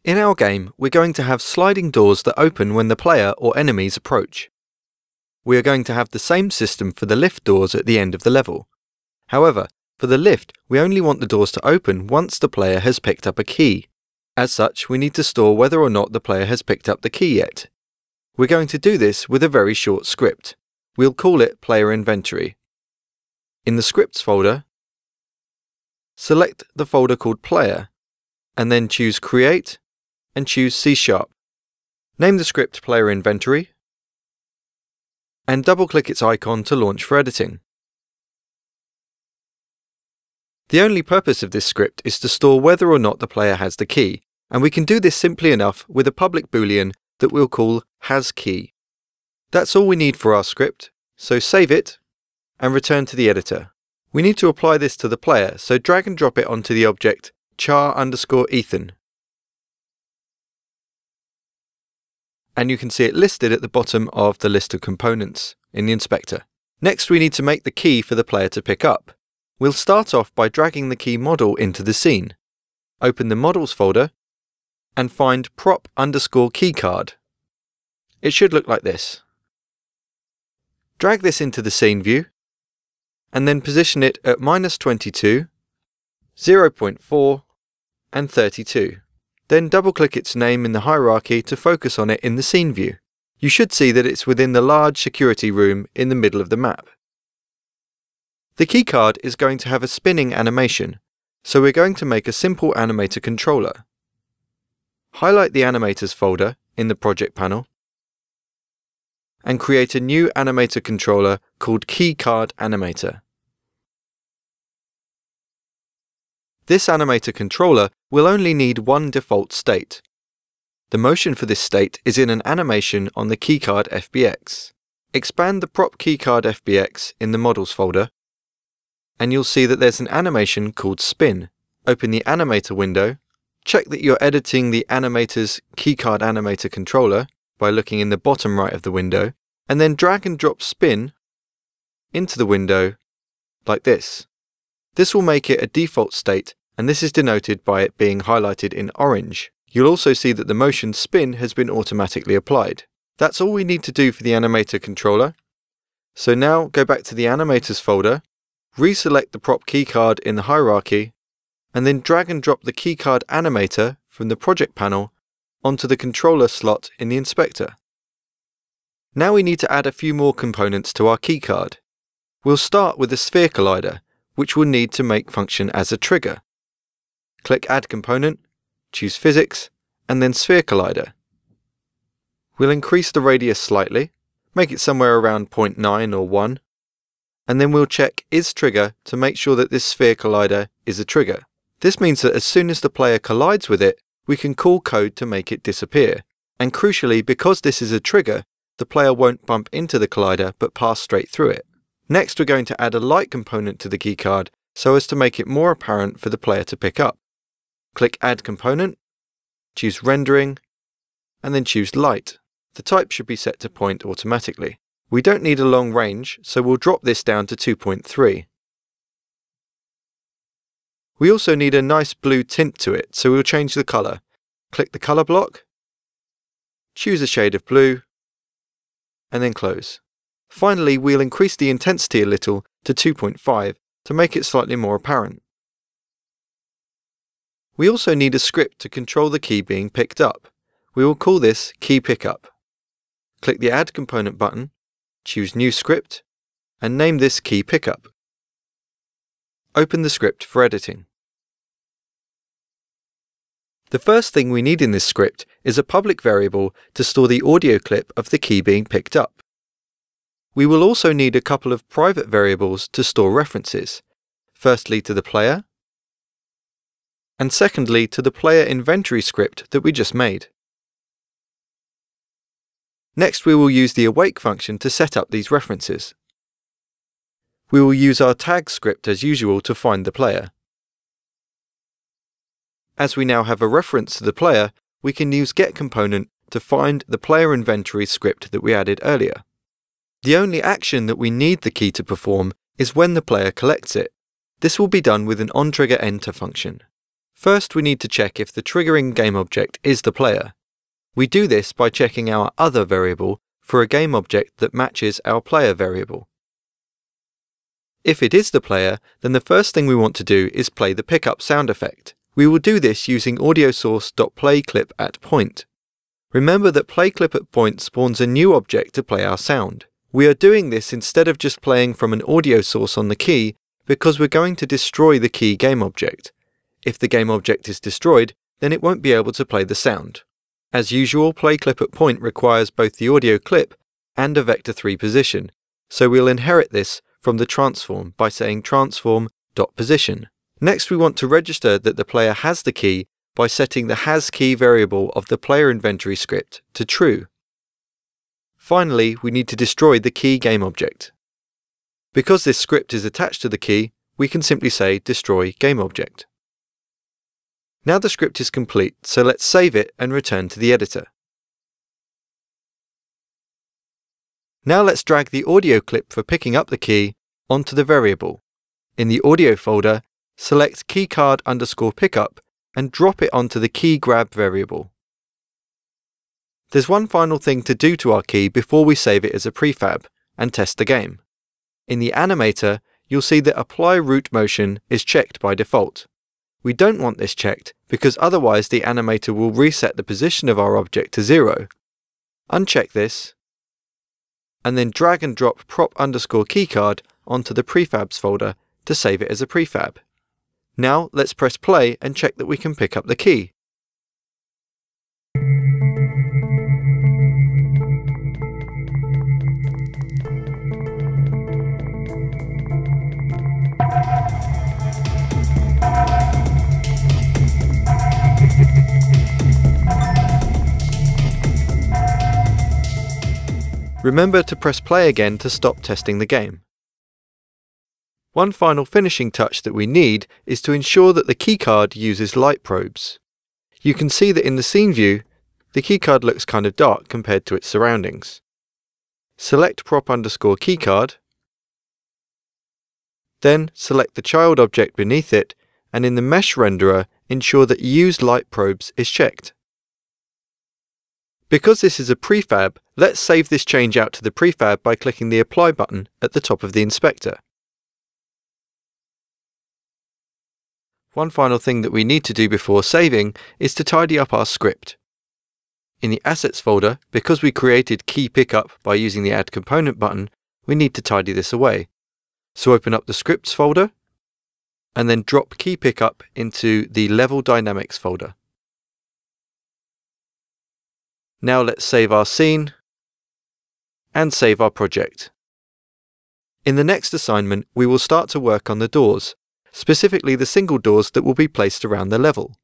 In our game, we're going to have sliding doors that open when the player or enemies approach. We are going to have the same system for the lift doors at the end of the level. However, for the lift, we only want the doors to open once the player has picked up a key. As such, we need to store whether or not the player has picked up the key yet. We're going to do this with a very short script. We'll call it Player Inventory. In the Scripts folder, select the folder called Player, and then choose Create and choose C#. Name the script Player Inventory, and double-click its icon to launch for editing. The only purpose of this script is to store whether or not the player has the key, and we can do this simply enough with a public boolean that we'll call hasKey. That's all we need for our script, so save it and return to the editor. We need to apply this to the player, so drag and drop it onto the object char_Ethan. And you can see it listed at the bottom of the list of components in the inspector. Next, we need to make the key for the player to pick up. We'll start off by dragging the key model into the scene. Open the Models folder and find prop_keycard. It should look like this. Drag this into the scene view and then position it at -22, 0.4 and 32. Then double-click its name in the hierarchy to focus on it in the scene view. You should see that it's within the large security room in the middle of the map. The keycard is going to have a spinning animation, so we're going to make a simple animator controller. Highlight the Animators folder in the project panel and create a new animator controller called Keycard Animator. This animator controller will only need one default state. The motion for this state is in an animation on the keycard FBX. Expand the prop keycard FBX in the Models folder, and you'll see that there's an animation called Spin. Open the Animator window, check that you're editing the Animator's Keycard Animator controller by looking in the bottom right of the window, and then drag and drop Spin into the window like this. This will make it a default state, and this is denoted by it being highlighted in orange. You'll also see that the motion Spin has been automatically applied. That's all we need to do for the animator controller. So now go back to the Animators folder, reselect the prop keycard in the hierarchy, and then drag and drop the keycard animator from the project panel onto the controller slot in the inspector. Now we need to add a few more components to our keycard. We'll start with a sphere collider, which we'll need to make function as a trigger. Click Add Component, choose Physics, and then Sphere Collider. We'll increase the radius slightly, make it somewhere around 0.9 or 1, and then we'll check Is Trigger to make sure that this sphere collider is a trigger. This means that as soon as the player collides with it, we can call code to make it disappear. And crucially, because this is a trigger, the player won't bump into the collider but pass straight through it. Next, we're going to add a light component to the keycard so as to make it more apparent for the player to pick up. Click Add Component, choose Rendering, and then choose Light. The type should be set to point automatically. We don't need a long range, so we'll drop this down to 2.3. We also need a nice blue tint to it, so we'll change the color. Click the color block, choose a shade of blue, and then close. Finally, we'll increase the intensity a little to 2.5 to make it slightly more apparent. We also need a script to control the key being picked up. We will call this Key Pickup. Click the Add Component button, choose New Script, and name this Key Pickup. Open the script for editing. The first thing we need in this script is a public variable to store the audio clip of the key being picked up. We will also need a couple of private variables to store references, firstly to the player, and secondly to the player inventory script that we just made. Next, we will use the awake function to set up these references. We will use our tag script as usual to find the player. As we now have a reference to the player, we can use getComponent to find the player inventory script that we added earlier. The only action that we need the key to perform is when the player collects it. This will be done with an onTriggerEnter function. First, we need to check if the triggering game object is the player. We do this by checking our other variable for a game object that matches our player variable. If it is the player, then the first thing we want to do is play the pickup sound effect. We will do this using audiosource.playClipAtPoint. Remember that playClipAtPoint spawns a new object to play our sound. We are doing this instead of just playing from an audio source on the key because we're going to destroy the key game object. If the game object is destroyed, then it won't be able to play the sound. As usual, playClipAtPoint requires both the audio clip and a vector 3 position, so we'll inherit this from the transform by saying transform.position. Next, we want to register that the player has the key by setting the hasKey variable of the player inventory script to true. Finally, we need to destroy the key game object. Because this script is attached to the key, we can simply say destroy game object. Now the script is complete, so let's save it and return to the editor. Now let's drag the audio clip for picking up the key onto the variable. In the audio folder, select keycard_pickup and drop it onto the key grab variable. There's one final thing to do to our key before we save it as a prefab and test the game. In the animator, you'll see that apply root motion is checked by default. We don't want this checked because otherwise the animator will reset the position of our object to 0. Uncheck this, and then drag and drop prop_keycard onto the prefabs folder to save it as a prefab. Now let's press play and check that we can pick up the key. Remember to press play again to stop testing the game. One final finishing touch that we need is to ensure that the keycard uses light probes. You can see that in the scene view, the keycard looks kind of dark compared to its surroundings. Select prop_keycard, then select the child object beneath it, and in the mesh renderer, ensure that Use Light Probes is checked. Because this is a prefab, let's save this change out to the prefab by clicking the Apply button at the top of the inspector. One final thing that we need to do before saving is to tidy up our script. In the Assets folder, because we created Key Pickup by using the Add Component button, we need to tidy this away. So open up the Scripts folder, and then drop Key Pickup into the Level Dynamics folder. Now let's save our scene and save our project. In the next assignment, we will start to work on the doors, specifically the single doors that will be placed around the level.